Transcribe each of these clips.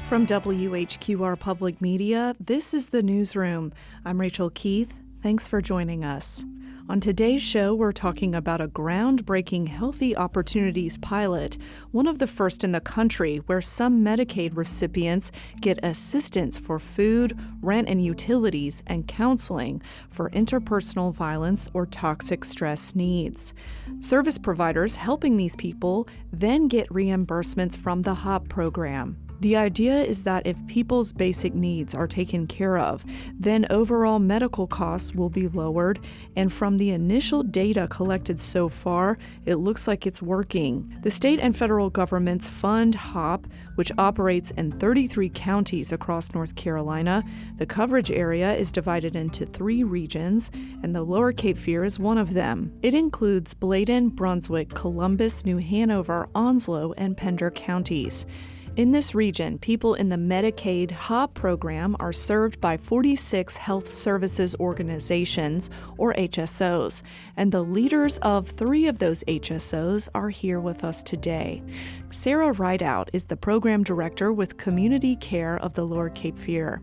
From WHQR Public Media, this is The Newsroom. I'm Rachel Keith. Thanks for joining us. On today's show, we're talking about a groundbreaking Healthy Opportunities pilot, one of the first in the country where some Medicaid recipients get assistance for food, rent and utilities, and counseling for interpersonal violence or toxic stress needs. Service providers helping these people then get reimbursements from the HOP program. The idea is that if people's basic needs are taken care of, then overall medical costs will be lowered, and from the initial data collected so far, it looks like it's working. The state and federal governments fund HOP, which operates in 33 counties across North Carolina. The coverage area is divided into 3 regions, and the Lower Cape Fear is one of them. It includes Bladen, Brunswick, Columbus, New Hanover, Onslow, and Pender counties. In this region, people in the Medicaid HOP program are served by 46 health services organizations, or HSOs, and the leaders of 3 of those HSOs are here with us today. Sarah Rideout is the program director with Community Care of the Lower Cape Fear.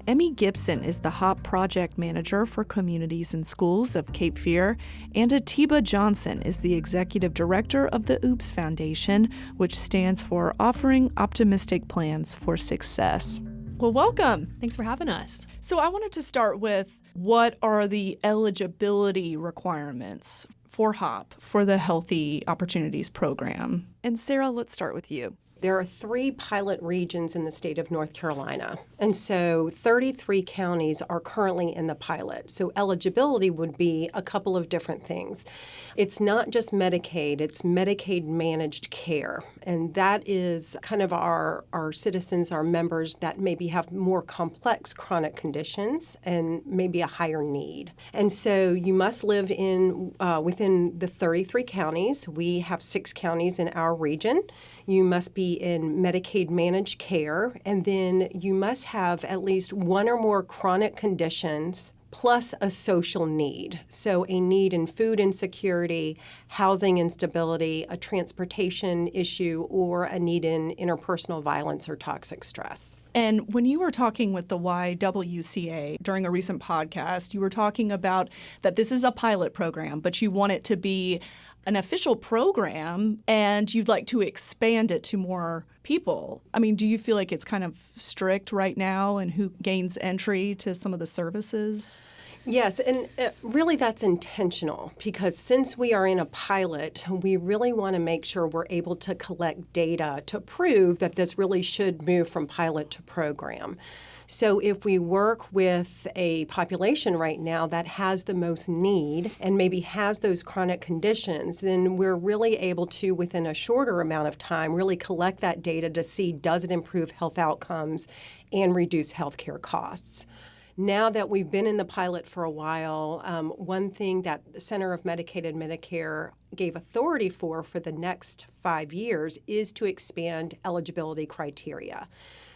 Emmy Gibson is the HOP project manager for communities and schools of Cape Fear, and Atiba Johnson is the executive director of the OOPS Foundation, which stands for Offering Optimistic Plans for Success. Well, welcome. Thanks for having us. So I wanted to start with, what are the eligibility requirements for HOP, for the Healthy Opportunities program? And Sarah, let's start with you. There are 3 pilot regions in the state of North Carolina, and so 33 counties are currently in the pilot. So eligibility would be a couple of different things. It's not just Medicaid, it's Medicaid managed care, and that is kind of our citizens, our members that maybe have more complex chronic conditions and maybe a higher need. And so you must live in within the 33 counties. We have 6 counties in our region. You must be in Medicaid managed care, and then you must have at least 1 or more chronic conditions plus a social need. So a need in food insecurity, housing instability, a transportation issue, or a need in interpersonal violence or toxic stress. And when you were talking with the YWCA during a recent podcast, you were talking about that this is a pilot program, but you want it to be an official program and you'd like to expand it to more people. I mean, do you feel like it's kind of strict right now in who gains entry to some of the services? Yes, and really that's intentional because since we are in a pilot, we really want to make sure we're able to collect data to prove that this really should move from pilot to program. So if we work with a population right now that has the most need and maybe has those chronic conditions, then we're really able to, within a shorter amount of time, really collect that data to see does it improve health outcomes and reduce healthcare costs. Now that we've been in the pilot for a while, one thing that the Center of Medicaid and Medicare gave authority for the next 5 years is to expand eligibility criteria.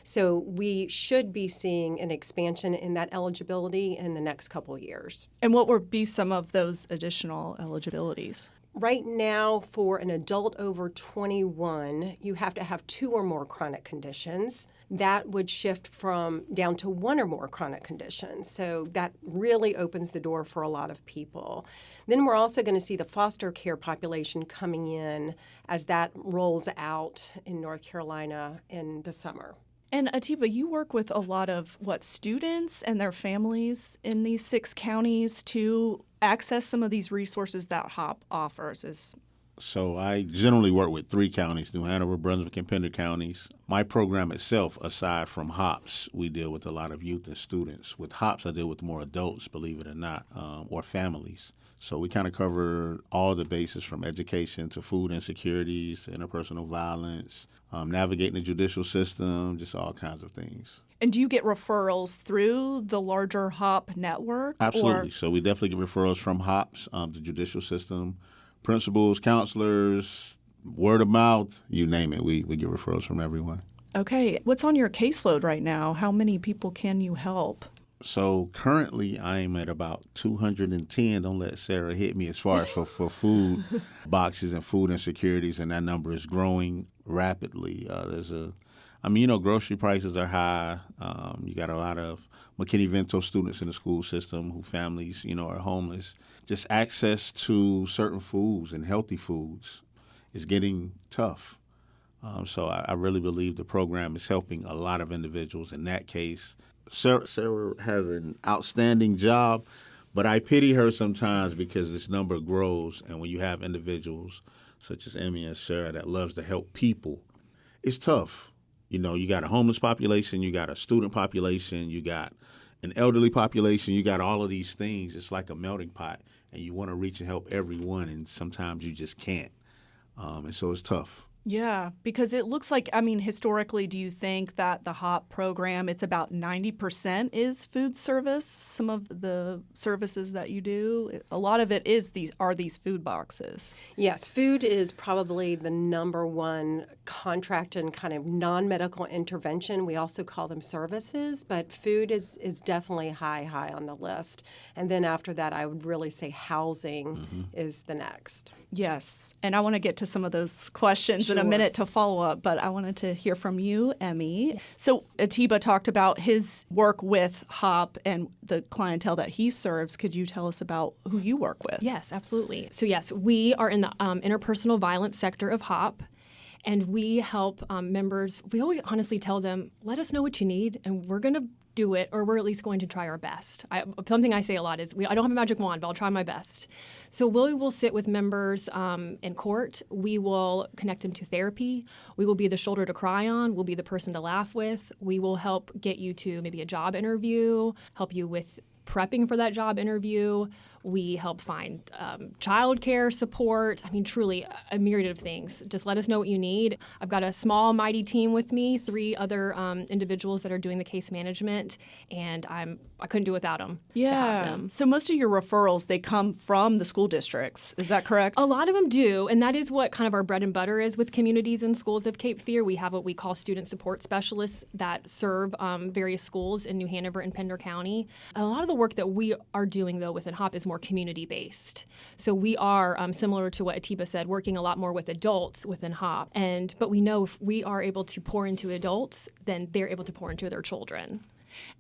So we should be seeing an expansion in that eligibility in the next couple of years. And what would be some of those additional eligibilities? Right now, for an adult over 21, you have to have 2 or more chronic conditions. That would shift from down to 1 or more chronic conditions. So that really opens the door for a lot of people. Then we're also going to see the foster care population coming in as that rolls out in North Carolina in the summer. And Atiba, you work with a lot of, students and their families in these 6 counties to access some of these resources that HOP offers. So I generally work with 3 counties, New Hanover, Brunswick, and Pender counties. My program itself, aside from HOPS, we deal with a lot of youth and students. With HOPS, I deal with more adults, believe it or not, or families. So we kind of cover all the bases from education to food insecurities to interpersonal violence, navigating the judicial system, just all kinds of things. And do you get referrals through the larger HOP network? Absolutely. So we definitely get referrals from HOPS, the judicial system, principals, counselors, word of mouth, you name it. We get referrals from everyone. Okay. What's on your caseload right now? How many people can you help? So currently I'm at about 210. Don't let Sarah hit me as far as for food boxes and food insecurities, and that number is growing rapidly. There's a I mean, grocery prices are high. You got a lot of McKinney-Vento students in the school system who families, are homeless. Just access to certain foods and healthy foods is getting tough. So I really believe the program is helping a lot of individuals in that case. Sarah has an outstanding job, but I pity her sometimes because this number grows, and when you have individuals such as Emmy and Sarah that loves to help people, it's tough. You got a homeless population, you got a student population, you got an elderly population, you got all of these things. It's like a melting pot, and you want to reach and help everyone, and sometimes you just can't. And so it's tough. Yeah, because it looks like, historically, do you think that the HOP program, it's about 90% is food service, some of the services that you do? A lot of it is these food boxes. Yes, food is probably the number one contract and kind of non-medical intervention. We also call them services, but food is definitely high on the list. And then after that, I would really say housing is the next. Yes, and I want to get to some of those questions in a minute to follow up, but I wanted to hear from you, Emmy. So Atiba talked about his work with HOP and the clientele that he serves. Could you tell us about who you work with? Yes, absolutely. So yes, we are in the interpersonal violence sector of HOP. And we help members. We always honestly tell them, let us know what you need, and we're going to do it, or we're at least going to try our best. Something I say a lot is, I don't have a magic wand, but I'll try my best. So we will sit with members in court. We will connect them to therapy. We will be the shoulder to cry on. We'll be the person to laugh with. We will help get you to maybe a job interview, help you with prepping for that job interview. We help find childcare support. Truly a myriad of things. Just let us know what you need. I've got a small, mighty team with me, 3 other individuals that are doing the case management, and I couldn't do without them. Yeah. To have them. So most of your referrals, they come from the school districts. Is that correct? A lot of them do, and that is what kind of our bread and butter is with communities and schools of Cape Fear. We have what we call student support specialists that serve various schools in New Hanover and Pender County. A lot of the work that we are doing, though, within HOP is more community-based. So we are, similar to what Atiba said, working a lot more with adults within HOP. But we know if we are able to pour into adults, then they're able to pour into their children.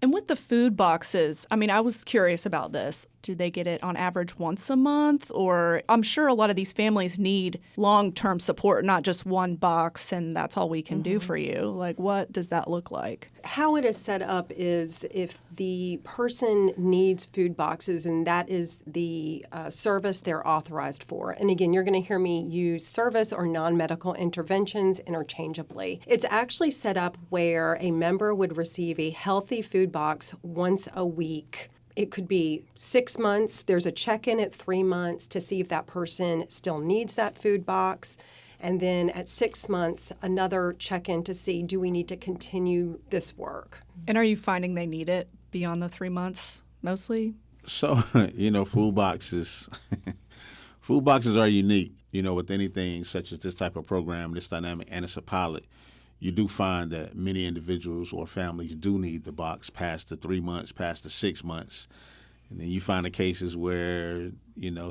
And with the food boxes, I was curious about this. Do they get it on average once a month? Or I'm sure a lot of these families need long-term support, not just one box and that's all we can do for you. Like, what does that look like? How it is set up is if the person needs food boxes, and that is the service they're authorized for. And again, you're going to hear me use service or non-medical interventions interchangeably. It's actually set up where a member would receive a healthy food box once a week. It could be 6 months. There's a check-in at 3 months to see if that person still needs that food box. And then at 6 months, another check-in to see, do we need to continue this work? And are you finding they need it beyond the 3 months mostly? So, food boxes food boxes are unique, with anything such as this type of program, this dynamic, and it's a pilot. You do find that many individuals or families do need the box past the 3 months, past the 6 months. And then you find the cases where,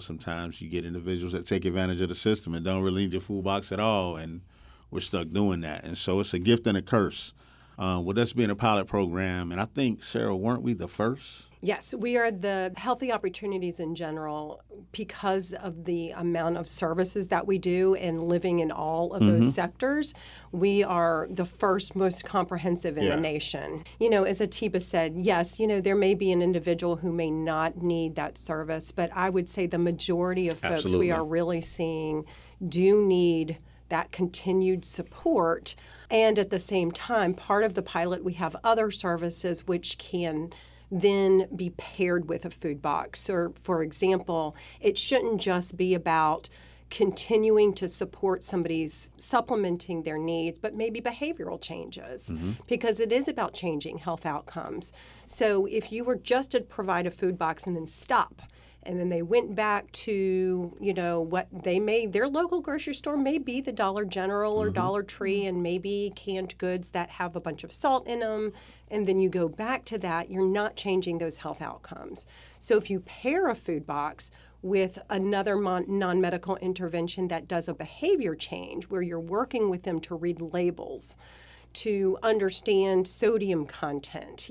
sometimes you get individuals that take advantage of the system and don't really need the food box at all, and we're stuck doing that. And so it's a gift and a curse. With us being a pilot program, and I think, Sarah, weren't we the first? Yes, we are the Healthy Opportunities in general because of the amount of services that we do and living in all of those sectors. We are the first most comprehensive in the nation. As Atiba said, yes, there may be an individual who may not need that service, but I would say the majority of folks we are really seeing do need that continued support. And at the same time, part of the pilot, we have other services which can then be paired with a food box. Or, for example, it shouldn't just be about continuing to support somebody's supplementing their needs, but maybe behavioral changes, because it is about changing health outcomes. So if you were just to provide a food box and then stop, and then they went back to, what they made, their local grocery store may be the Dollar General or Dollar Tree, and maybe canned goods that have a bunch of salt in them, and then you go back to that, you're not changing those health outcomes. So if you pair a food box with another non-medical intervention that does a behavior change, where you're working with them to read labels, to understand sodium content,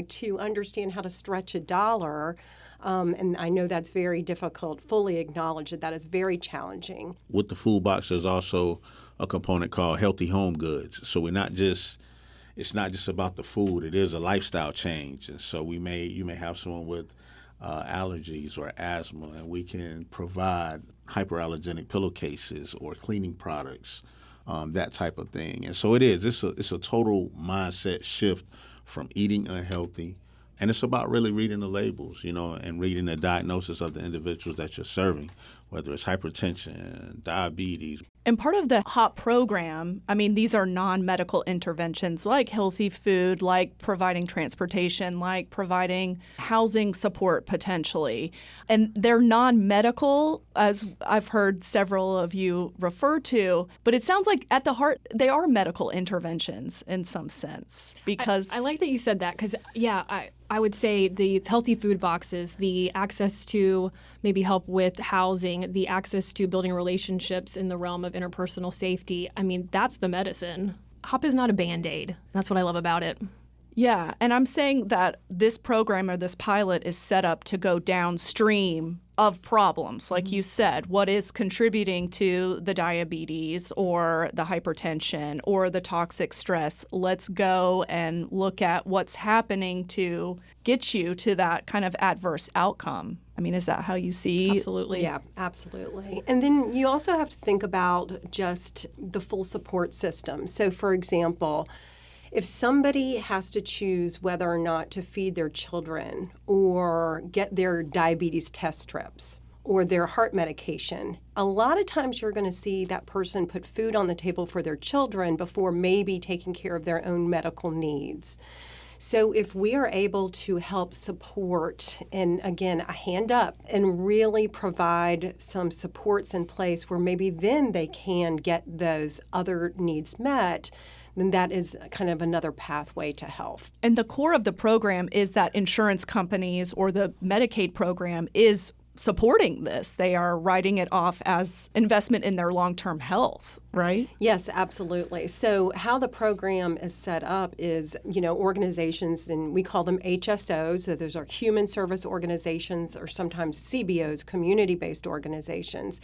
to understand how to stretch a dollar. And I know that's very difficult, fully acknowledge that is very challenging. With the food box, there's also a component called healthy home goods. So it's not just about the food. It is a lifestyle change. And so you may have someone with allergies or asthma, and we can provide hyperallergenic pillowcases or cleaning products, that type of thing. And so it's a total mindset shift from eating unhealthy. And it's about really reading the labels, and reading the diagnosis of the individuals that you're serving, whether it's hypertension, diabetes. And part of the HOP program, these are non-medical interventions like healthy food, like providing transportation, like providing housing support potentially. And they're non-medical, as I've heard several of you refer to, but it sounds like at the heart, they are medical interventions in some sense. Because I like that you said that because, I would say the healthy food boxes, the access to maybe help with housing, the access to building relationships in the realm of interpersonal safety, that's the medicine. HOP is not a Band-Aid. That's what I love about it. Yeah, and I'm saying that this program or this pilot is set up to go downstream of problems, like you said. What is contributing to the diabetes or the hypertension or the toxic stress? Let's go and look at what's happening to get you to that kind of adverse outcome. Is that how you see? Absolutely. Yeah, absolutely. And then you also have to think about just the full support system. So, for example, if somebody has to choose whether or not to feed their children or get their diabetes test strips or their heart medication, a lot of times you're going to see that person put food on the table for their children before maybe taking care of their own medical needs. So if we are able to help support, and again, a hand up, and really provide some supports in place where maybe then they can get those other needs met, then that is kind of another pathway to health. And the core of the program is that insurance companies or the Medicaid program is supporting this. They are writing it off as investment in their long-term health, right? Yes, absolutely. So how the program is set up is, organizations, and we call them HSOs, so those are human service organizations, or sometimes CBOs, community-based organizations.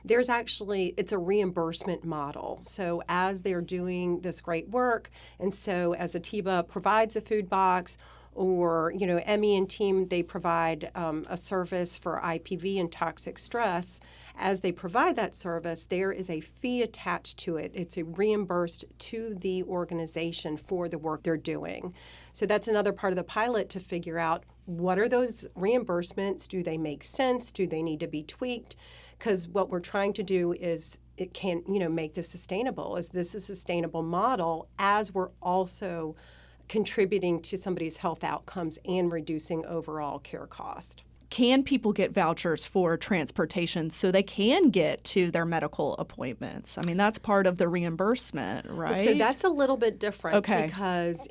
It's a reimbursement model. So as they're doing this great work, and so as Atiba provides a food box, or, Emmy and team, they provide a service for IPV and toxic stress. As they provide that service, there is a fee attached to it. It's reimbursed to the organization for the work they're doing. So that's another part of the pilot to figure out, what are those reimbursements? Do they make sense? Do they need to be tweaked? Because what we're trying to do is make this sustainable. Is this a sustainable model as we're also contributing to somebody's health outcomes and reducing overall care cost? Can people get vouchers for transportation so they can get to their medical appointments? That's part of the reimbursement, right? So that's a little bit different. Okay. Because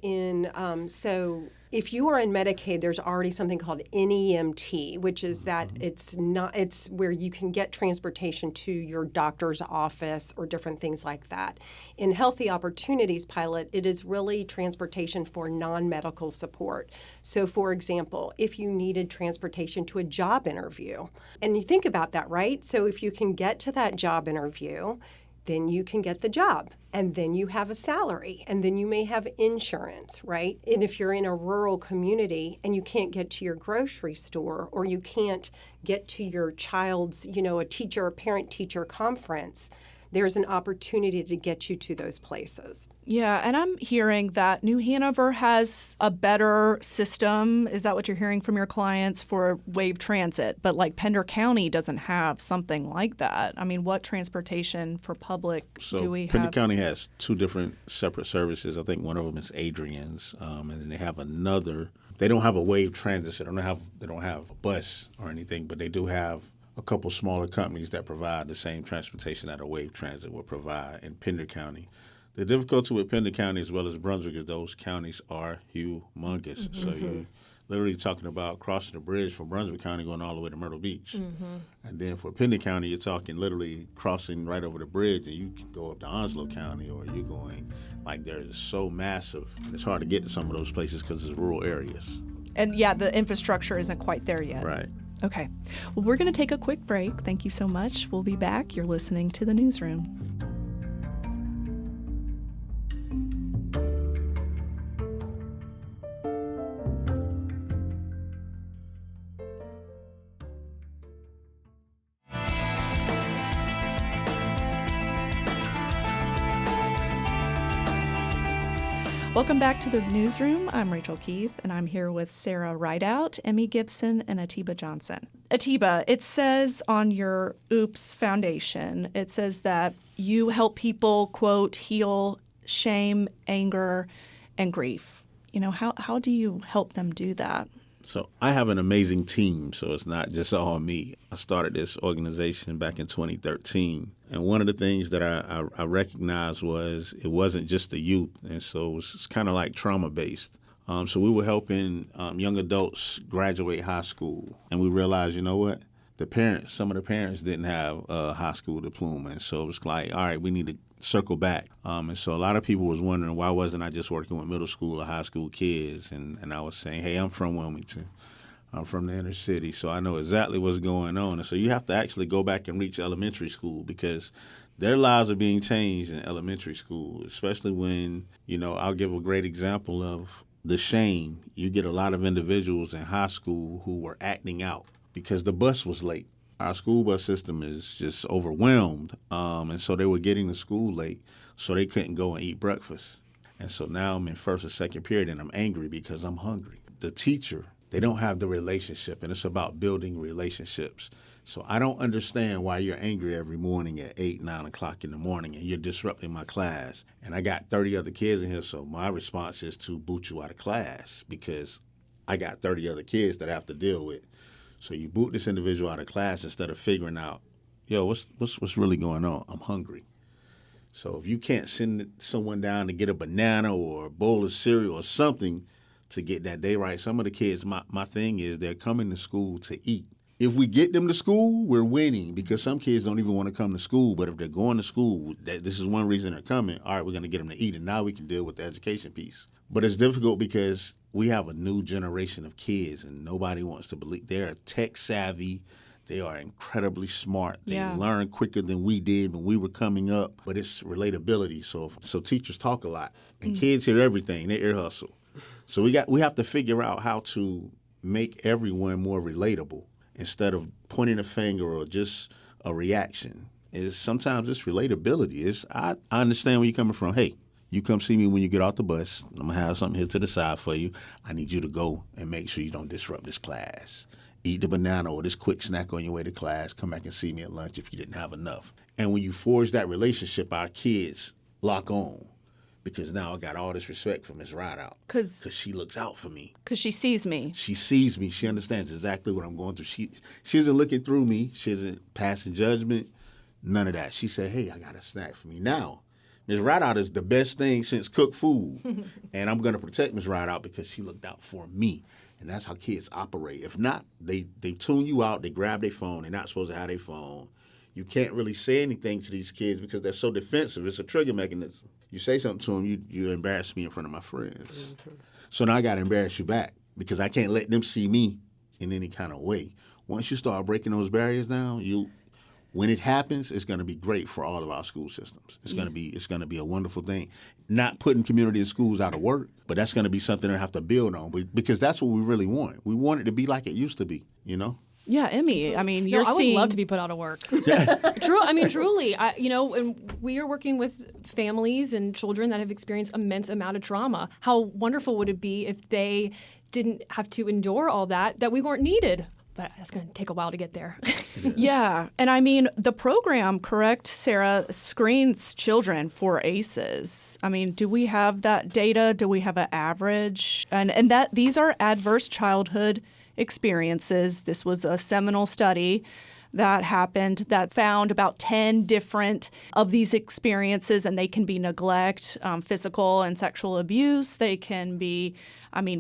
if you are in Medicaid, there's already something called NEMT, which is that it's where you can get transportation to your doctor's office or different things like that. In Healthy Opportunities Pilot, it is really transportation for non-medical support. So for example, if you needed transportation to a job interview, and you think about that, right? So if you can get to that job interview, then you can get the job, and then you have a salary, and then you may have insurance, right? And if you're in a rural community and you can't get to your grocery store, or you can't get to your child's, a parent-teacher conference, there's an opportunity to get you to those places. Yeah, and I'm hearing that New Hanover has a better system. Is that what you're hearing from your clients for wave transit? But like Pender County doesn't have something like that. What transportation for public do we have? Pender County has two different separate services. I think one of them is Adrian's, and then they have another. They don't have a wave transit, so they don't have a bus or anything, but they do have a couple smaller companies that provide the same transportation that a wave transit will provide in Pender County. The difficulty with Pender County as well as Brunswick is those counties are humongous. Mm-hmm. So you're literally talking about crossing the bridge from Brunswick County going all the way to Myrtle Beach. And then for Pender County, you're talking literally crossing right over the bridge, and you can go up to Onslow County, or you're going, like, they're so massive, and it's hard to get to some of those places because it's rural areas. And yeah, the infrastructure isn't quite there yet. Right. Okay. Well, we're going to take a quick break. Thank you so much. We'll be back. You're listening to The Newsroom. Welcome back to the Newsroom. I'm Rachel Keith, and I'm here with Sarah Rideout, Emmy Gibson, and Atiba Johnson. Atiba, it says on your OOPS Foundation, it says that you help people, quote, heal shame, anger, and grief. You know, how do you help them do that? So I have an amazing team, so it's not just all me. I started this organization back in 2013, and one of the things that I recognized was it wasn't just the youth, and so it was kind of like trauma-based. So we were helping young adults graduate high school, and we realized, you know what? Some of the parents didn't have a high school diploma, and so it was like, all right, we need to circle back. And so a lot of people was wondering, why wasn't I just working with middle school or high school kids? And I was saying, hey, I'm from Wilmington. I'm from the inner city, so I know exactly what's going on. And so you have to actually go back and reach elementary school, because their lives are being changed in elementary school, especially when, I'll give a great example of the shame. You get a lot of individuals in high school who were acting out because the bus was late. Our school bus system is just overwhelmed, and so they were getting to school late, so they couldn't go and eat breakfast. And so now I'm in first or second period, and I'm angry because I'm hungry. The teacher, they don't have the relationship, and it's about building relationships. So I don't understand why you're angry every morning at 8, 9 o'clock in the morning, and you're disrupting my class. And I got 30 other kids in here, so my response is to boot you out of class, because I got 30 other kids that I have to deal with. So you boot this individual out of class instead of figuring out, what's really going on? I'm hungry. So if you can't send someone down to get a banana or a bowl of cereal or something to get that day right, some of the kids, my thing is they're coming to school to eat. If we get them to school, we're winning, because some kids don't even want to come to school. But if they're going to school, this is one reason they're coming. All right, we're going to get them to eat, and now we can deal with the education piece. But it's difficult because we have a new generation of kids, and nobody wants to believe. They're tech savvy. They are incredibly smart. They learn quicker than we did when we were coming up. But it's relatability. So teachers talk a lot, and kids hear everything. They ear hustle. So we have to figure out how to make everyone more relatable instead of pointing a finger or just a reaction. Sometimes it's relatability. I understand where you're coming from. Hey, you come see me when you get off the bus. I'm going to have something here to the side for you. I need you to go and make sure you don't disrupt this class. Eat the banana or this quick snack on your way to class. Come back and see me at lunch if you didn't have enough. And when you forge that relationship, our kids lock on, because now I got all this respect for Miss Rideout. Because she looks out for me. Because she sees me. She sees me. She understands exactly what I'm going through. She isn't looking through me. She isn't passing judgment. None of that. She said, hey, I got a snack for me. Now, Ms. Rideout is the best thing since cooked food, and I'm going to protect Ms. Rideout because she looked out for me, and that's how kids operate. If not, they tune you out, they grab their phone, they're not supposed to have their phone. You can't really say anything to these kids because they're so defensive. It's a trigger mechanism. You say something to them, you embarrass me in front of my friends. Mm-hmm. So now I got to embarrass you back because I can't let them see me in any kind of way. Once you start breaking those barriers down, when it happens, it's going to be great for all of our school systems. It's going to be a wonderful thing. Not putting community and schools out of work, but that's going to be something they have to build on, because that's what we really want. We want it to be like it used to be, Yeah, Emmy. I mean, I would love to be put out of work. Truly. And we are working with families and children that have experienced immense amount of trauma. How wonderful would it be if they didn't have to endure all that we weren't needed? But that's going to take a while to get there. Yeah. And I mean, the program, correct, Sarah, screens children for ACEs. I mean, do we have that data? Do we have an average? And that these are adverse childhood experiences. This was a seminal study that happened that found about 10 different of these experiences, and they can be neglect, physical and sexual abuse. They can be,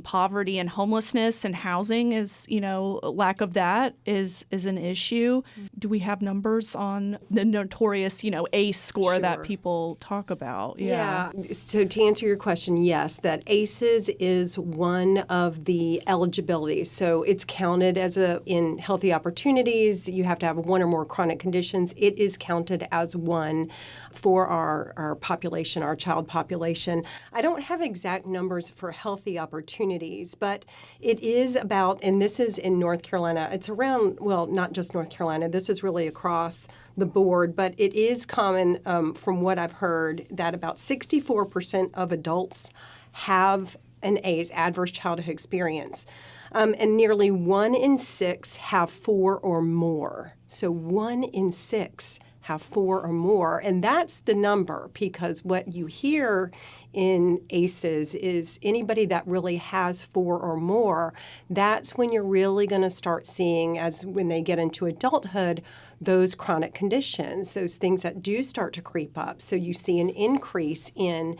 poverty and homelessness and housing is, lack of that is an issue. Do we have numbers on the notorious, ACE score that people talk about? Yeah. So to answer your question, yes, that ACEs is one of the eligibilities. So it's counted as in healthy opportunities. You have to have one or more chronic conditions. It is counted as one for our population, our child population. I don't have exact numbers for healthy opportunities, but it is about, and this is in North Carolina, it's around, well, not just North Carolina, this is really across the board, but it is common from what I've heard that about 64% of adults have an ACE, adverse childhood experience, and nearly 1 in 6 have 4 or more. So 1 in 6 have 4 or more. And that's the number, because what you hear in ACEs is anybody that really has 4 or more, that's when you're really going to start seeing, as when they get into adulthood, those chronic conditions, those things that do start to creep up. So you see an increase in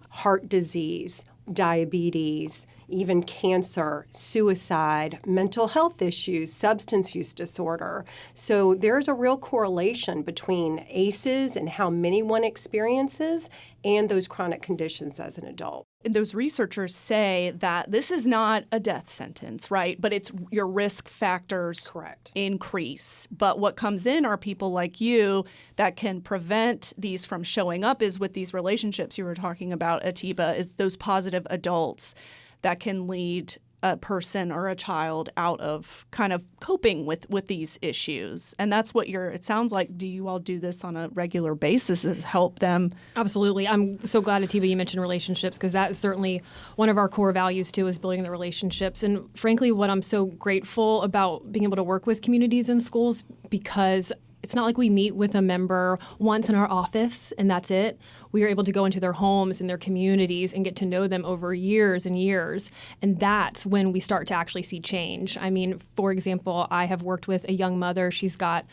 heart disease, diabetes, even cancer, suicide, mental health issues, substance use disorder. So there's a real correlation between ACEs and how many one experiences and those chronic conditions as an adult. And those researchers say that this is not a death sentence, right? But it's your risk factors increase. But what comes in are people like you that can prevent these from showing up is with these relationships you were talking about, Atiba, is those positive adults that can lead a person or a child out of kind of coping with these issues. And that's what it sounds like, do you all do this on a regular basis, is help them? Absolutely. I'm so glad, Atiba, you mentioned relationships, because that is certainly one of our core values too, is building the relationships. And frankly, what I'm so grateful about being able to work with communities and schools, because it's not like we meet with a member once in our office and that's it. We are able to go into their homes and their communities and get to know them over years and years. And that's when we start to actually see change. I mean, for example, I have worked with a young mother. She's got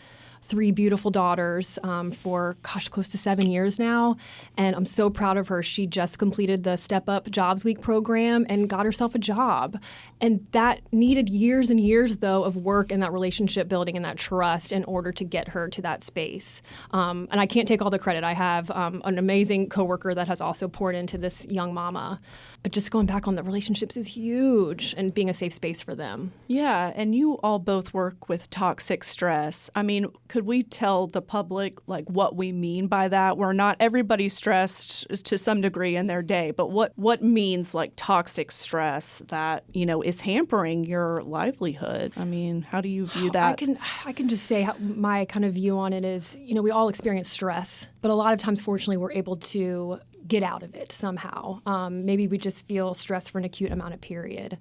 3 beautiful daughters for, close to 7 years now. And I'm so proud of her. She just completed the Step Up Jobs Week program and got herself a job. And that needed years and years, though, of work and that relationship building and that trust in order to get her to that space. And I can't take all the credit. I have an amazing coworker that has also poured into this young mama. But just going back on the relationships is huge, and being a safe space for them. Yeah, and you all both work with toxic stress. I mean, could we tell the public like what we mean by that? Where not everybody's stressed to some degree in their day, but what means like toxic stress that, is hampering your livelihood? I mean, how do you view that? I can just say my kind of view on it is, we all experience stress, but a lot of times, fortunately, we're able to get out of it somehow. Maybe we just feel stressed for an acute amount of period.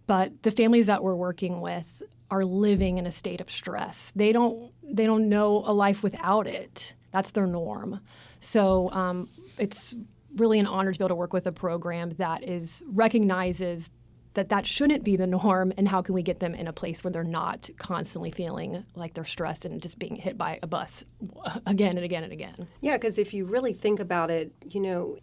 But the families that we're working with are living in a state of stress. They don't know a life without it. That's their norm. So it's really an honor to be able to work with a program that recognizes that shouldn't be the norm, and how can we get them in a place where they're not constantly feeling like they're stressed and just being hit by a bus again and again and again. Yeah, because if you really think about it,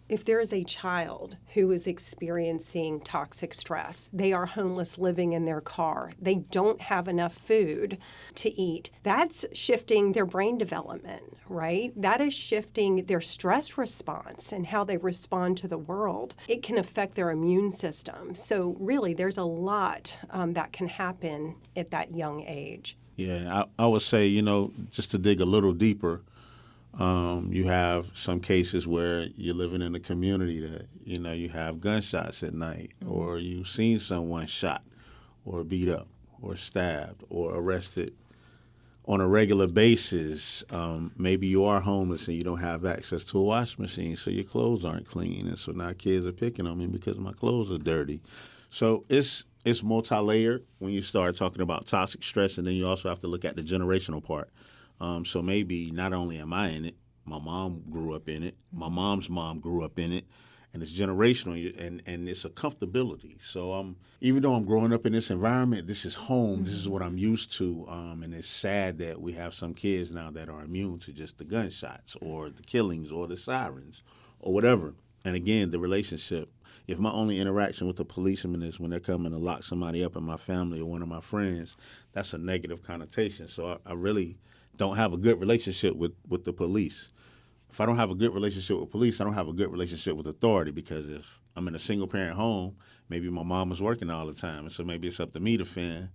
if there is a child who is experiencing toxic stress, they are homeless living in their car, they don't have enough food to eat, that's shifting their brain development, right? That is shifting their stress response and how they respond to the world. It can affect their immune system. So really, there's a lot that can happen at that young age. Yeah, I would say, just to dig a little deeper, you have some cases where you're living in a community that, you have gunshots at night, or you've seen someone shot or beat up or stabbed or arrested on a regular basis. Maybe you are homeless and you don't have access to a washing machine, so your clothes aren't clean. And so now kids are picking on me because my clothes are dirty. So it's multi-layered when you start talking about toxic stress, and then you also have to look at the generational part. So maybe not only am I in it, my mom grew up in it, my mom's mom grew up in it, and it's generational, and it's a comfortability. So even though I'm growing up in this environment, this is home. This is what I'm used to, and it's sad that we have some kids now that are immune to just the gunshots or the killings or the sirens or whatever. And again, the relationship. If my only interaction with the policeman is when they're coming to lock somebody up in my family or one of my friends, that's a negative connotation. So I really don't have a good relationship with the police. If I don't have a good relationship with police, I don't have a good relationship with authority, because if I'm in a single-parent home, maybe my mom is working all the time, and so maybe it's up to me to fend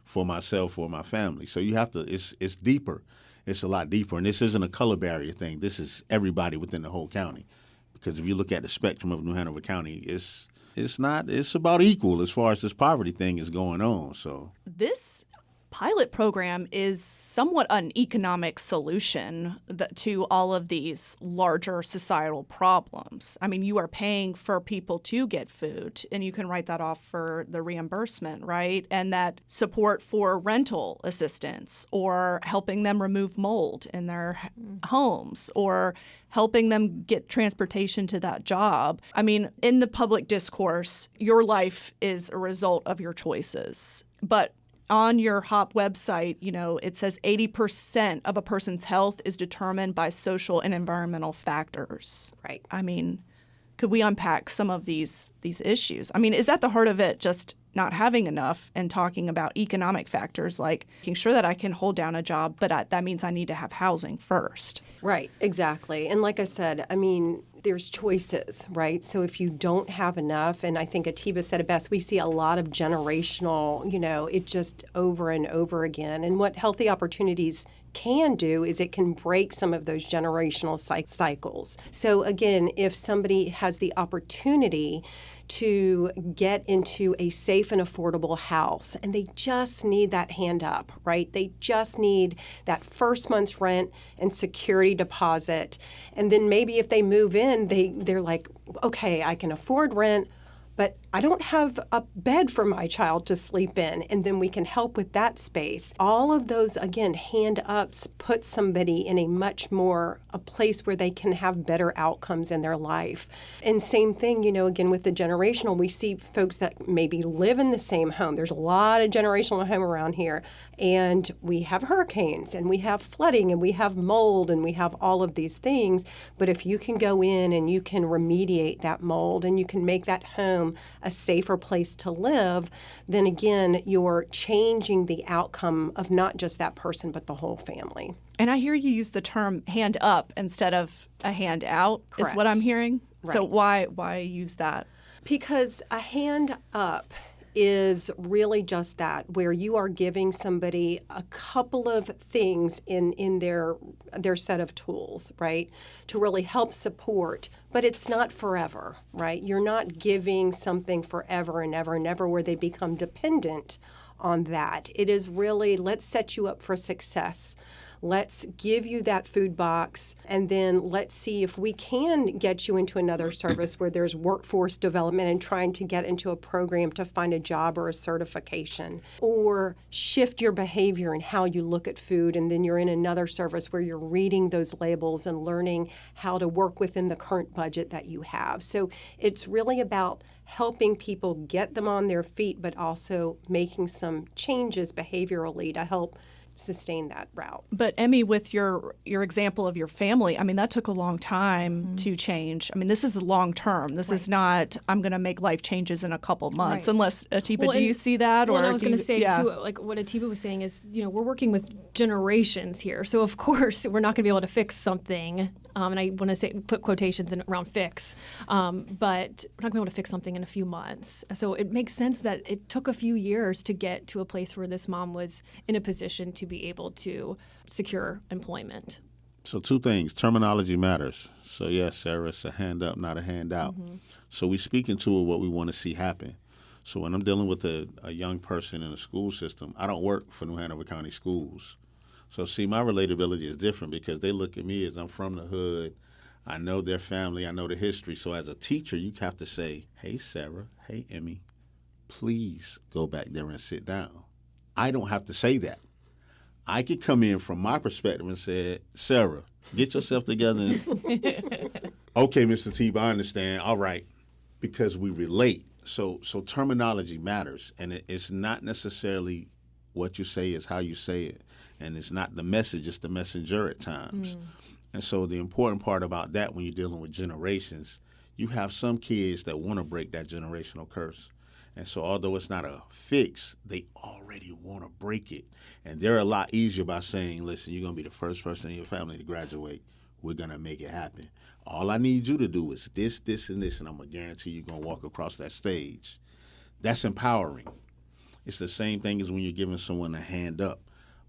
for myself or my family. So you have to, it's deeper. It's a lot deeper, and this isn't a color barrier thing. This is everybody within the whole county. Because if you look at the spectrum of New Hanover County, it's about equal as far as this poverty thing is going on. So this pilot program is somewhat an economic solution to all of these larger societal problems. I mean, you are paying for people to get food, and you can write that off for the reimbursement, right? And that support for rental assistance, or helping them remove mold in their homes, or helping them get transportation to that job. I mean, in the public discourse, your life is a result of your choices. But on your HOP website, it says 80% of a person's health is determined by social and environmental factors. Right. I mean, could we unpack some of these issues? I mean, is at the heart of it just not having enough and talking about economic factors, like making sure that I can hold down a job, but that means I need to have housing first? Right, exactly. And like I said, I mean, there's choices, right? So if you don't have enough, and I think Atiba said it best, we see a lot of generational, it just over and over again. And what Healthy Opportunities can do is it can break some of those generational cycles. So again, if somebody has the opportunity to get into a safe and affordable house, and they just need that hand up, right? They just need that first month's rent and security deposit. And then maybe if they move in, they're like, okay, I can afford rent, but I don't have a bed for my child to sleep in, and then we can help with that space. All of those, again, hand ups put somebody in a place where they can have better outcomes in their life. And same thing, again, with the generational, we see folks that maybe live in the same home. There's a lot of generational home around here, and we have hurricanes, and we have flooding, and we have mold, and we have all of these things. But if you can go in and you can remediate that mold, and you can make that home a safer place to live, then again, you're changing the outcome of not just that person, but the whole family. And I hear you use the term hand up instead of a hand out. Correct. Is what I'm hearing. Right. So why use that? Because a hand up is really just that, where you are giving somebody a couple of things in their set of tools, right, to really help support. But it's not forever, right? You're not giving something forever and ever and ever where they become dependent on that. It is really, let's set you up for success. Let's give you that food box, and then let's see if we can get you into another service where there's workforce development and trying to get into a program to find a job or a certification, or shift your behavior and how you look at food, and then you're in another service where you're reading those labels and learning how to work within the current budget that you have. So it's really about helping people get them on their feet, but also making some changes behaviorally to help sustain that route. But Emmy, with your example of your family, I mean, that took a long time to change. I mean, this is long term. This is not, I'm going to make life changes in a couple months. Right. Unless, Atiba, do you see that? Well, or I was going to say, yeah. too, like what Atiba was saying is, we're working with generations here. So, of course, we're not going to be able to fix something. And I want to put quotations around fix, but we're not going to be able to fix something in a few months. So it makes sense that it took a few years to get to a place where this mom was in a position to be able to secure employment. So two things. Terminology matters. So yes, Sarah, it's a hand up, not a handout. So we speak into what we want to see happen. So when I'm dealing with a young person in a school system, I don't work for New Hanover County Schools. So see, my relatability is different because they look at me as I'm from the hood. I know their family. I know the history. So as a teacher, you have to say, hey, Sarah, hey, Emmy, please go back there and sit down. I don't have to say that. I could come in from my perspective and say, Sarah, get yourself together Okay, Mr. T, I understand. All right, because we relate. So terminology matters, and it's not necessarily what you say, is how you say it, and it's not the message, it's the messenger at times. And so the important part about that when you're dealing with generations, you have some kids that want to break that generational curse. And so although it's not a fix, they already want to break it. And they're a lot easier by saying, listen, you're going to be the first person in your family to graduate. We're going to make it happen. All I need you to do is this, this, and this, and I'm going to guarantee you're going to walk across that stage. That's empowering. It's the same thing as when you're giving someone a hand up.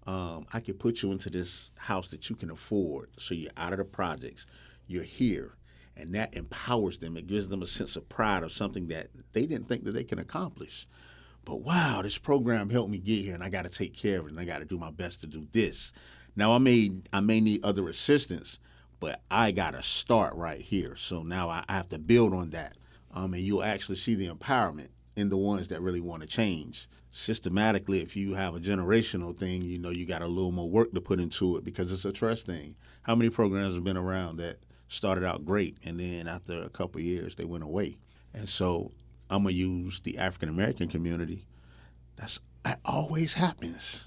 I could put you into this house that you can afford, so you're out of the projects. You're here. And that empowers them. It gives them a sense of pride of something that they didn't think that they can accomplish. But wow, this program helped me get here, and I got to take care of it, and I got to do my best to do this. Now, I may need other assistance, but I got to start right here. So now I have to build on that. And you'll actually see the empowerment in the ones that really want to change. Systematically, if you have a generational thing, you know you got a little more work to put into it because it's a trust thing. How many programs have been around that started out great, and then after a couple of years, they went away? And so I'm going to use the African-American community. That always happens.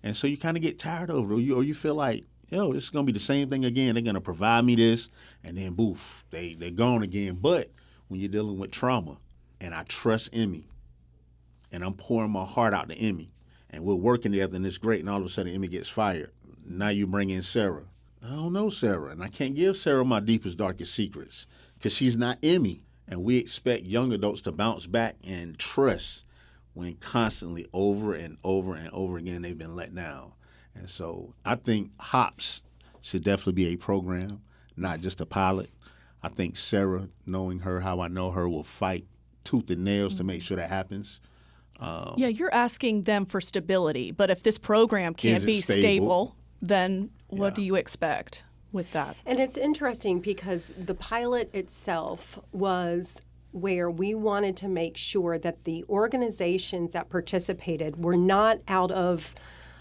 And so you kind of get tired of it, or you feel like, yo, this is going to be the same thing again. They're going to provide me this, and then boof, they're gone again. But when you're dealing with trauma, and I trust Emmy, and I'm pouring my heart out to Emmy, and we're working together, and it's great, and all of a sudden Emmy gets fired. Now you bring in Sarah. I don't know Sarah, and I can't give Sarah my deepest, darkest secrets because she's not Emmy. And we expect young adults to bounce back and trust when constantly over and over and over again they've been let down. And so I think HOPS should definitely be a program, not just a pilot. I think Sarah, knowing her how I know her, will fight tooth and nails to make sure that happens. Yeah, you're asking them for stability, but if this program can't be stable, then what do you expect with that? And it's interesting because the pilot itself was where we wanted to make sure that the organizations that participated were not out of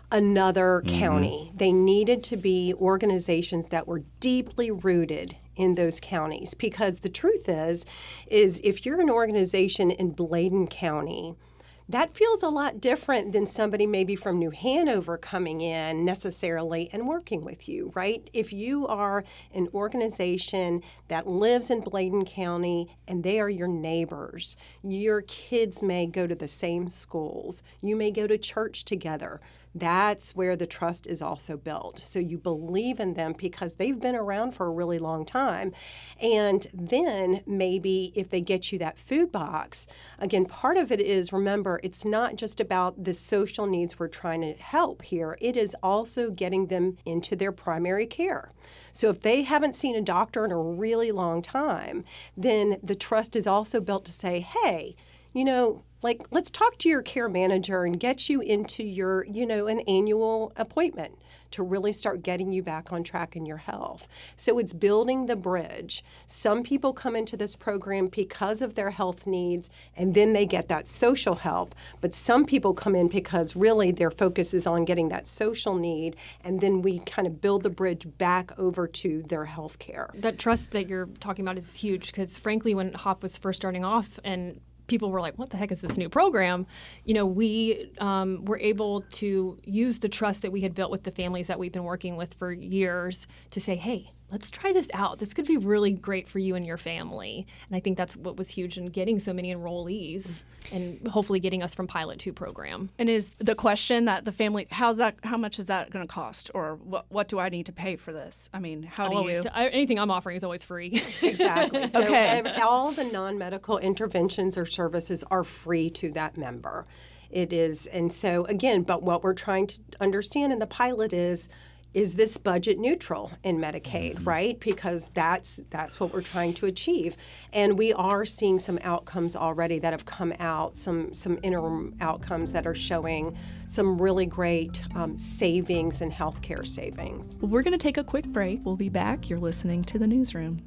another county. They needed to be organizations that were deeply rooted in those counties, because the truth is if you're an organization in Bladen County, that feels a lot different than somebody maybe from New Hanover coming in necessarily and working with you, right? If you are an organization that lives in Bladen County and they are your neighbors, your kids may go to the same schools, you may go to church together. That's where the trust is also built. So you believe in them because they've been around for a really long time. And then maybe if they get you that food box, again, part of it is, remember, it's not just about the social needs we're trying to help here. It is also getting them into their primary care. So if they haven't seen a doctor in a really long time, then the trust is also built to say, hey, let's talk to your care manager and get you into your, an annual appointment to really start getting you back on track in your health. So it's building the bridge. Some people come into this program because of their health needs, and then they get that social help. But some people come in because really their focus is on getting that social need, and then we kind of build the bridge back over to their health care. That trust that you're talking about is huge because, frankly, when HOP was first starting off and people were like, what the heck is this new program? We were able to use the trust that we had built with the families that we've been working with for years to say, hey, let's try this out. This could be really great for you and your family. And I think that's what was huge in getting so many enrollees and hopefully getting us from pilot to program. And is the question that the family, how much is that going to cost? Or what do I need to pay for this? I mean, how do you? Anything I'm offering is always free. Exactly. So Okay. all the non-medical interventions or services are free to that member. It is. And so, again, but what we're trying to understand in the pilot is this budget neutral in Medicaid, right? Because that's what we're trying to achieve. And we are seeing some outcomes already that have come out, some interim outcomes that are showing some really great savings and healthcare savings. Well, we're going to take a quick break. We'll be back. You're listening to the Newsroom.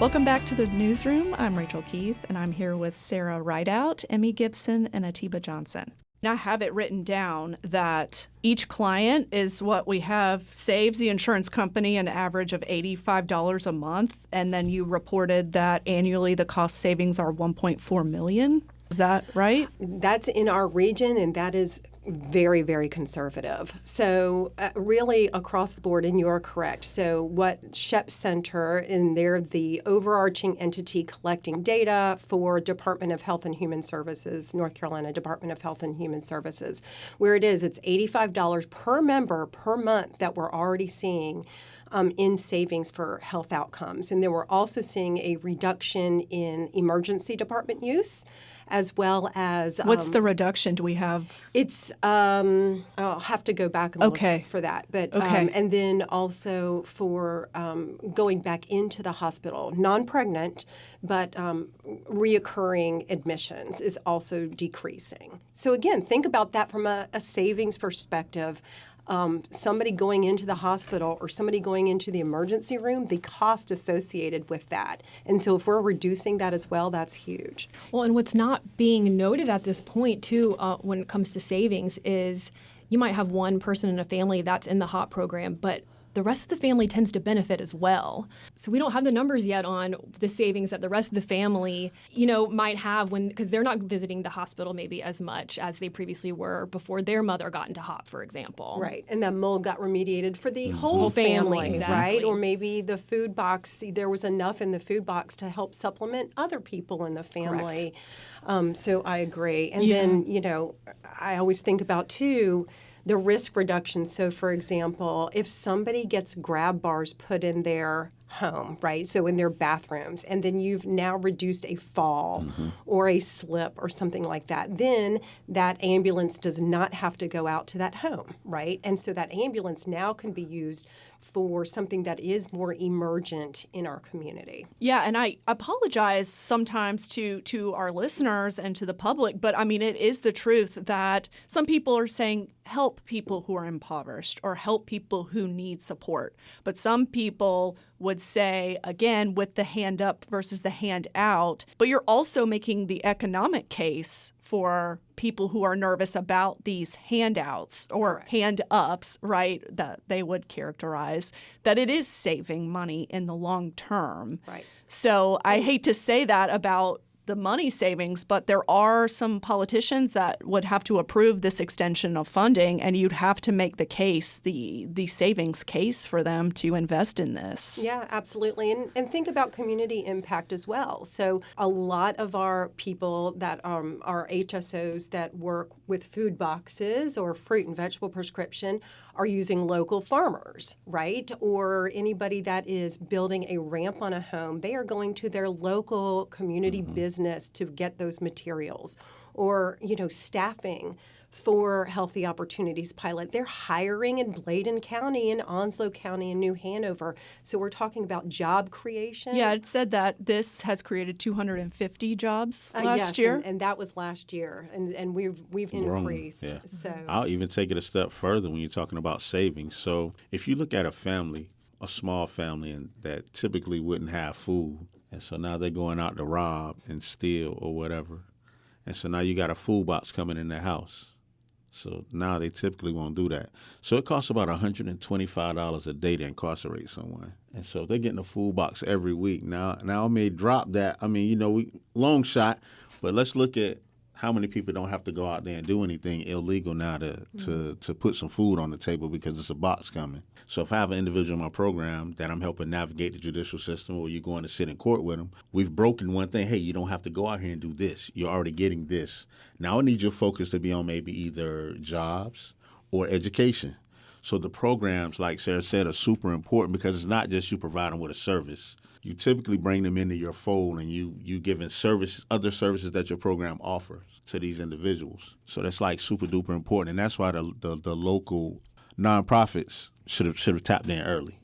Welcome back to the newsroom. I'm Rachel Keith, and I'm here with Sarah Rideout, Emmy Gibson, and Atiba Johnson. I have it written down that each client is what we have saves the insurance company an average of $85 a month, and then you reported that annually the cost savings are $1.4 million. Is that right? That's in our region, and that is very, very conservative. So really across the board, and you're correct. So what SHEP Center, and they're the overarching entity collecting data for Department of Health and Human Services, North Carolina Department of Health and Human Services, where it's $85 per member per month that we're already seeing in savings for health outcomes. And then we're also seeing a reduction in emergency department use, as well as... What's the reduction? Do we have... It's, I'll have to go back and look for that. But, and then also for going back into the hospital, non-pregnant, but reoccurring admissions is also decreasing. So again, think about that from a savings perspective. Somebody going into the hospital or somebody going into the emergency room, the cost associated with that. And so if we're reducing that as well, that's huge. Well, and what's not being noted at this point, too, when it comes to savings is you might have one person in a family that's in the HOP program, but the rest of the family tends to benefit as well. So we don't have the numbers yet on the savings that the rest of the family, might have because they're not visiting the hospital maybe as much as they previously were before their mother got into HOP, for example. Right, and that mold got remediated for the whole family, exactly. Right? Or maybe the food box, there was enough in the food box to help supplement other people in the family. So I agree. And then, I always think about, too, the risk reduction. So, for example, if somebody gets grab bars put in their home, right, so in their bathrooms, and then you've now reduced a fall or a slip or something like that, then that ambulance does not have to go out to that home, right? And so that ambulance now can be used for something that is more emergent in our community. Yeah, and I apologize sometimes to our listeners and to the public, but I mean, it is the truth that some people are saying help people who are impoverished or help people who need support. But some people would say, again, with the hand up versus the hand out, but you're also making the economic case for people who are nervous about these handouts or hand ups, right, that they would characterize, that it is saving money in the long term. Right. So I hate to say that about the money savings, but there are some politicians that would have to approve this extension of funding, and you'd have to make the case, the savings case for them to invest in this. Yeah, absolutely. And think about community impact as well. So a lot of our people that are HSOs that work with food boxes or fruit and vegetable prescription are using local farmers, right? Or anybody that is building a ramp on a home, they are going to their local community business to get those materials. Or, staffing for Healthy Opportunities Pilot. They're hiring in Bladen County and Onslow County and New Hanover. So we're talking about job creation. Yeah, it said that this has created 250 jobs last year. And that was last year. And we've increased. Yeah. So I'll even take it a step further when you're talking about savings. So if you look at a family, a small family, and that typically wouldn't have food, and so now they're going out to rob and steal or whatever. And so now you got a food box coming in their house. So now they typically won't do that. So it costs about $125 a day to incarcerate someone. And so if they're getting a food box every week, now I may drop that. I mean, we long shot, but let's look at how many people don't have to go out there and do anything illegal now to put some food on the table because it's a box coming. So if I have an individual in my program that I'm helping navigate the judicial system, or you're going to sit in court with them, we've broken one thing. Hey, you don't have to go out here and do this. You're already getting this. Now I need your focus to be on maybe either jobs or education. So the programs, like Sarah said, are super important because it's not just you provide them with a service. You typically bring them into your fold, and you giving other services that your program offers to these individuals. So that's like super duper important, and that's why the local nonprofits should have tapped in early.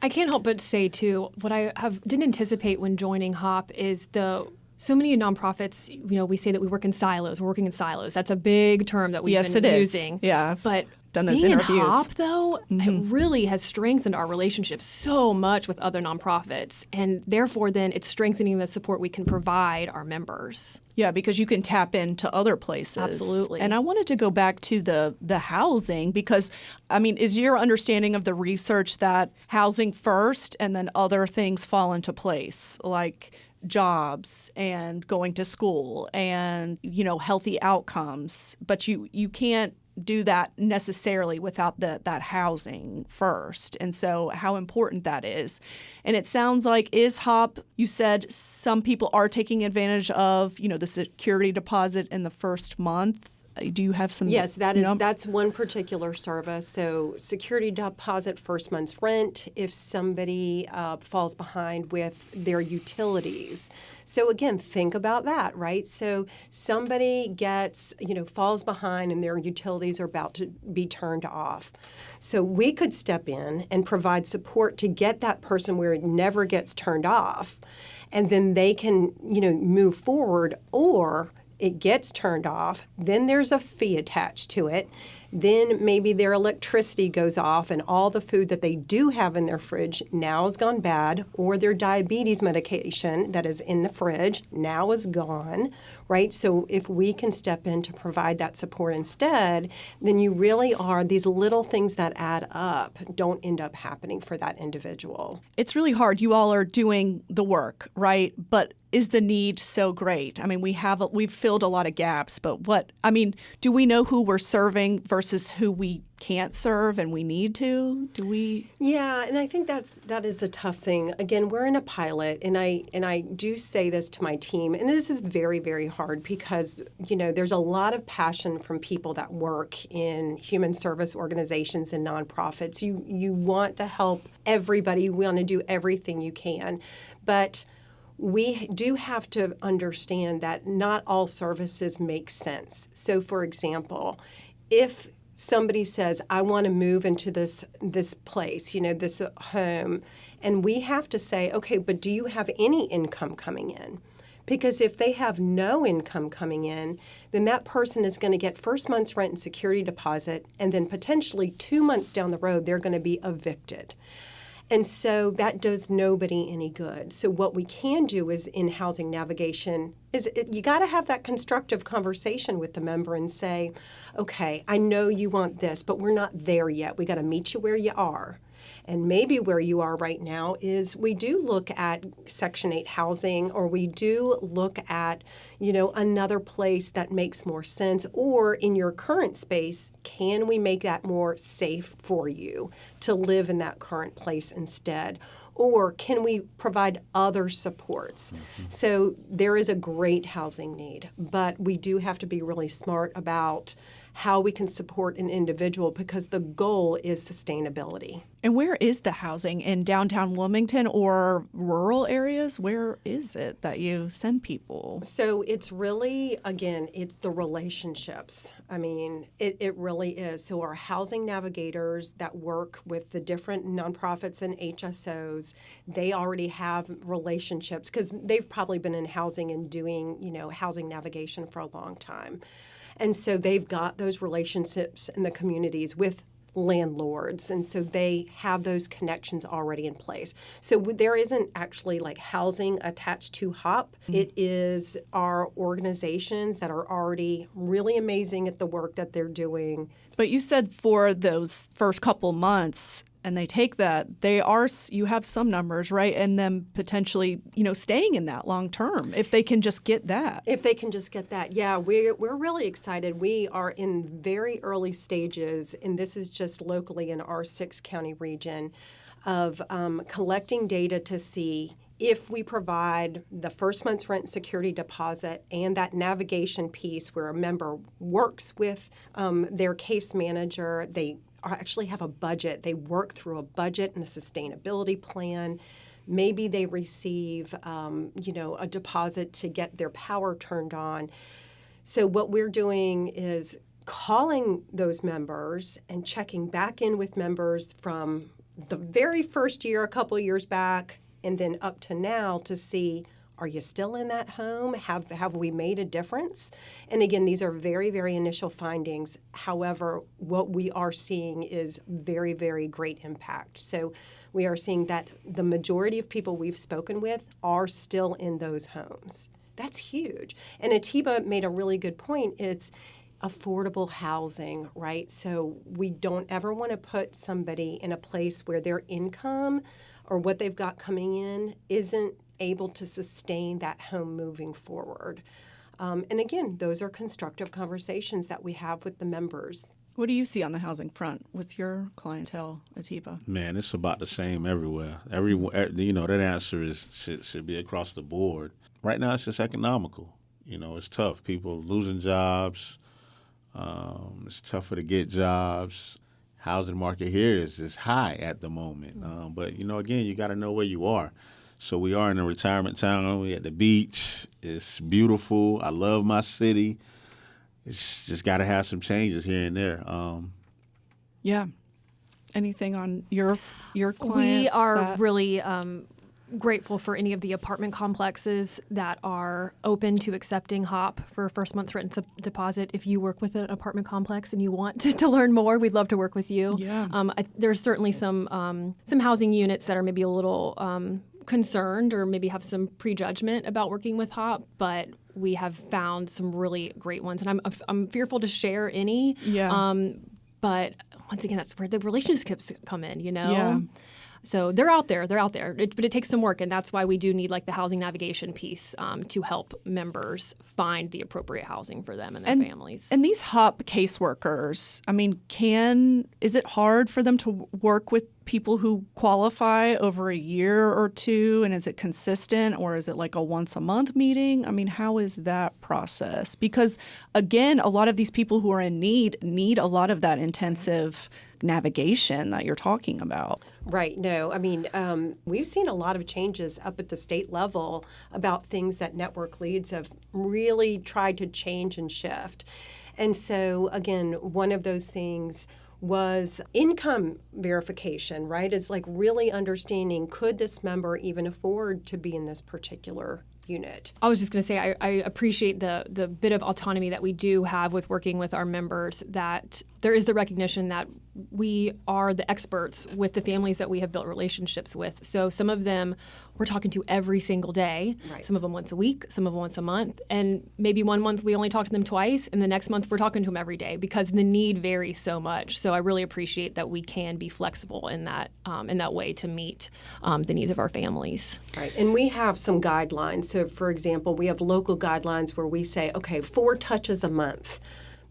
I can't help but say too, what I didn't anticipate when joining HOP is so many nonprofits, we say that we work in silos. We're working in silos. That's a big term that we've been using. Yeah. But done those Being interviews. in HOP, though, it really has strengthened our relationship so much with other nonprofits. And therefore, then, it's strengthening the support we can provide our members. Yeah, because you can tap into other places. Absolutely. And I wanted to go back to the housing because, I mean, is your understanding of the research that housing first and then other things fall into place, like jobs and going to school and, healthy outcomes, but you can't do that necessarily without that housing first. And so how important that is. And it sounds like is HOP, you said some people are taking advantage of, the security deposit in the first month. Do you have some? Yes, that's one particular service. So security deposit, first month's rent, if somebody falls behind with their utilities. So again, think about that, right? So somebody falls behind and their utilities are about to be turned off. So we could step in and provide support to get that person where it never gets turned off. And then they can, move forward, or it gets turned off, then there's a fee attached to it. Then maybe their electricity goes off and all the food that they do have in their fridge now has gone bad, or their diabetes medication that is in the fridge now is gone, right? So if we can step in to provide that support instead, then you really are, these little things that add up don't end up happening for that individual. It's really hard. You all are doing the work, right? But is the need so great? I mean, we've filled a lot of gaps, but do we know who we're serving versus who we can't serve and we need to? Do we? Yeah, and I think that is a tough thing. Again, we're in a pilot, and I do say this to my team, and this is very, very hard because there's a lot of passion from people that work in human service organizations and nonprofits. You want to help everybody. You want to do everything you can, but we do have to understand that not all services make sense. So, for example, if somebody says, I want to move into this place, this home, and we have to say, okay, but do you have any income coming in? Because if they have no income coming in, then that person is going to get first month's rent and security deposit, and then potentially 2 months down the road, they're going to be evicted. And so that does nobody any good. So what we can do is in housing navigation is you got to have that constructive conversation with the member and say, okay, I know you want this, but we're not there yet. We got to meet you where you are. And maybe where you are right now is we do look at Section 8 housing, or we do look at, another place that makes more sense, or in your current space, can we make that more safe for you to live in that current place instead? Or can we provide other supports? So there is a great housing need, but we do have to be really smart about how we can support an individual because the goal is sustainability. And where is the housing? In downtown Wilmington or rural areas? Where is it that you send people? So it's really, again, it's the relationships. I mean, it really is. So our housing navigators that work with the different nonprofits and HSOs, they already have relationships because they've probably been in housing and doing, housing navigation for a long time. And so they've got those relationships in the communities with landlords, and so they have those connections already in place. So there isn't actually like housing attached to HOP. It is our organizations that are already really amazing at the work that they're doing. But you said for those first couple months, and they take that, you have some numbers, right? And then potentially, staying in that long term, if they can just get that. If they can just get that, yeah, we're really excited. We are in very early stages, and this is just locally in our 6-county region, of collecting data to see if we provide the first month's rent security deposit and that navigation piece where a member works with their case manager, they actually have a budget. They work through a budget and a sustainability plan. Maybe they receive, a deposit to get their power turned on. So what we're doing is calling those members and checking back in with members from the very first year, a couple years back, and then up to now to see, Are you still in that home? Have we made a difference? And again, these are very, very initial findings. However, what we are seeing is very, very great impact. So we are seeing that the majority of people we've spoken with are still in those homes. That's huge. And Atiba made a really good point. It's affordable housing, right? So we don't ever want to put somebody in a place where their income or what they've got coming in isn't able to sustain that home moving forward. And again, those are constructive conversations that we have with the members. What do you see on the housing front with your clientele, Atiba? Man, it's about the same everywhere. That answer should be across the board. Right now, it's just economical. It's tough. People losing jobs. It's tougher to get jobs. Housing market here is just high at the moment. But again, you got to know where you are. So we are in a retirement town. We're at the beach. It's beautiful. I love my city. It's just got to have some changes here and there. Yeah. Anything on your clients? We are really grateful for any of the apartment complexes that are open to accepting HOP for first month's rent deposit. If you work with an apartment complex and you want to learn more, we'd love to work with you. Yeah. There's certainly some housing units that are maybe a little concerned or maybe have some prejudgment about working with HOP, but we have found some really great ones. And I'm fearful to share any. Yeah. But once again, that's where the relationships come in, Yeah. So they're out there, but it takes some work, and that's why we do need the housing navigation piece to help members find the appropriate housing for them and their families. And these HOP caseworkers, is it hard for them to work with people who qualify over a year or two, and is it consistent, or is it like a once a month meeting? How is that process? Because again, a lot of these people who are in need a lot of that intensive navigation that you're talking about. Right. No, we've seen a lot of changes up at the state level about things that network leads have really tried to change and shift. And so, again, one of those things was income verification, right? It's really understanding, could this member even afford to be in this particular unit? I was just going to say I appreciate the bit of autonomy that we do have with working with our members, that there is the recognition that we are the experts with the families that we have built relationships with. So some of them we're talking to every single day, right. Some of them once a week, some of them once a month, and maybe one month we only talk to them twice, and the next month we're talking to them every day because the need varies so much. So I really appreciate that we can be flexible in that way to meet the needs of our families. Right, and we have some guidelines. So, for example, we have local guidelines where we say, okay, 4 touches a month.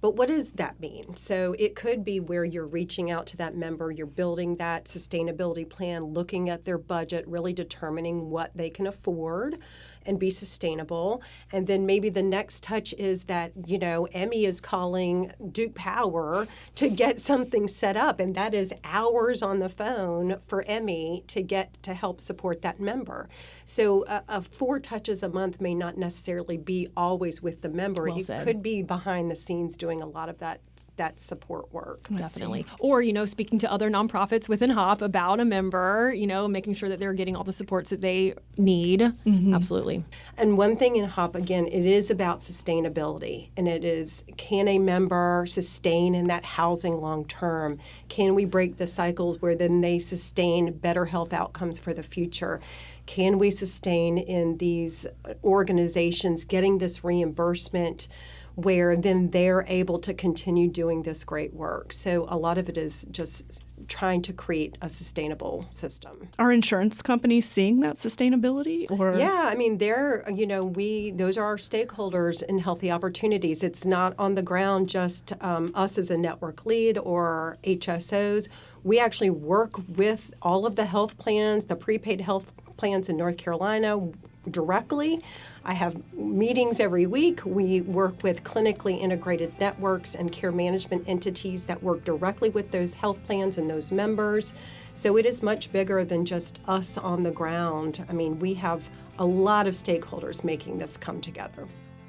But what does that mean? So it could be where you're reaching out to that member, you're building that sustainability plan, looking at their budget, really determining what they can afford and be sustainable. And then maybe the next touch is that, Emmy is calling Duke Power to get something set up. And that is hours on the phone for Emmy to help support that member. So 4 touches a month may not necessarily be always with the member. Well said. It could be behind the scenes doing a lot of that support work. Definitely. Or, speaking to other nonprofits within HOP about a member, making sure that they're getting all the supports that they need. Mm-hmm. Absolutely. And one thing in HOP, again, it is about sustainability. And it is, can a member sustain in that housing long term? Can we break the cycles where then they sustain better health outcomes for the future? Can we sustain in these organizations getting this reimbursement where then they're able to continue doing this great work? So a lot of it is just trying to create a sustainable system. Are insurance companies seeing that sustainability? Or yeah, they're, those are our stakeholders in Healthy Opportunities. It's not on the ground just us as a network lead or HSOs. We actually work with all of the health plans, the prepaid health plans in North Carolina directly. I have meetings every week. We work with clinically integrated networks and care management entities that work directly with those health plans and those members. So it is much bigger than just us on the ground. We have a lot of stakeholders making this come together.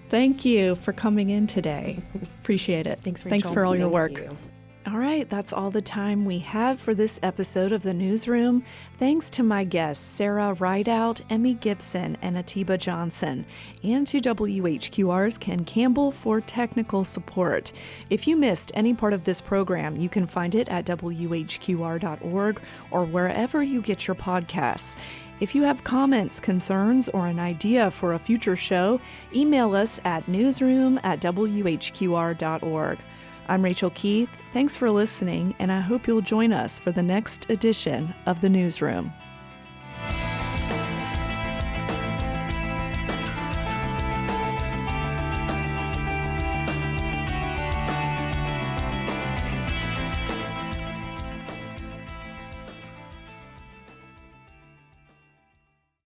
Thank you for coming in today. Appreciate it. Thanks, Rachel. Thanks for all your work. Thank you. All right, that's all the time we have for this episode of The Newsroom. Thanks to my guests, Sarah Rideout, Emmy Gibson, and Atiba Johnson, and to WHQR's Ken Campbell for technical support. If you missed any part of this program, you can find it at WHQR.org or wherever you get your podcasts. If you have comments, concerns, or an idea for a future show, email us at newsroom@WHQR.org. I'm Rachel Keith. Thanks for listening, and I hope you'll join us for the next edition of The Newsroom.